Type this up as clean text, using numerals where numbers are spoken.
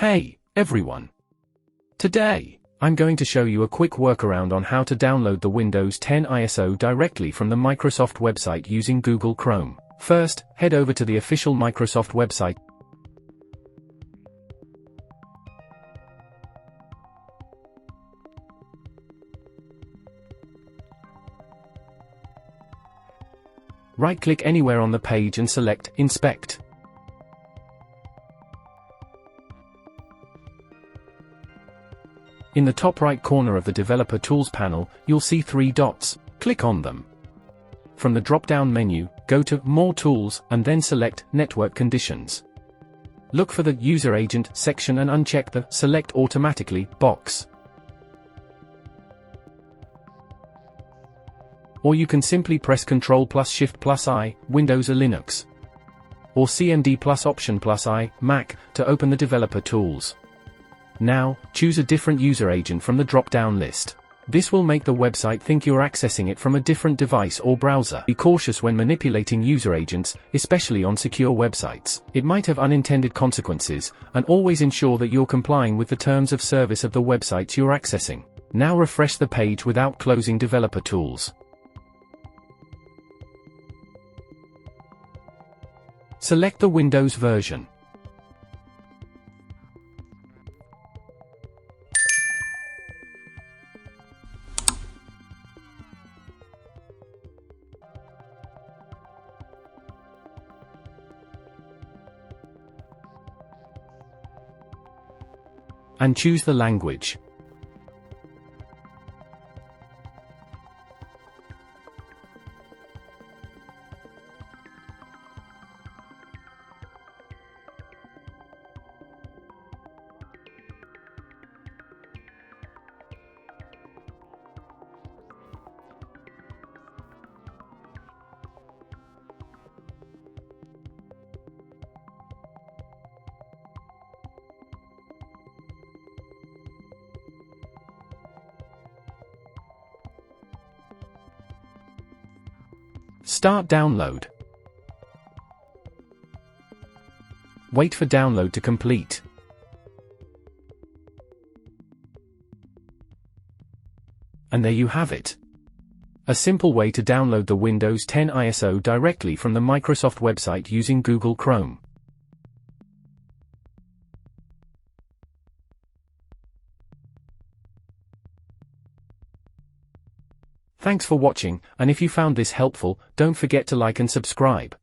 Hey, everyone! Today, I'm going to show you a quick workaround on how to download the Windows 10 ISO directly from the Microsoft website using Google Chrome. First, head over to the official Microsoft website. Right-click anywhere on the page and select Inspect. In the top right corner of the Developer Tools panel, you'll see 3 dots. Click on them. From the drop-down menu, go to More Tools, and then select Network Conditions. Look for the User Agent section and uncheck the Select Automatically box. Or you can simply press Ctrl+Shift+I, Windows or Linux. Or CMD+Option+I, Mac, to open the Developer Tools. Now, choose a different user agent from the drop-down list. This will make the website think you're accessing it from a different device or browser. Be cautious when manipulating user agents, especially on secure websites. It might have unintended consequences, and always ensure that you're complying with the terms of service of the websites you're accessing. Now refresh the page without closing Developer Tools. Select the Windows version. And choose the language. Start download. Wait for download to complete. And there you have it. A simple way to download the Windows 10 ISO directly from the Microsoft website using Google Chrome. Thanks for watching, and if you found this helpful, don't forget to like and subscribe.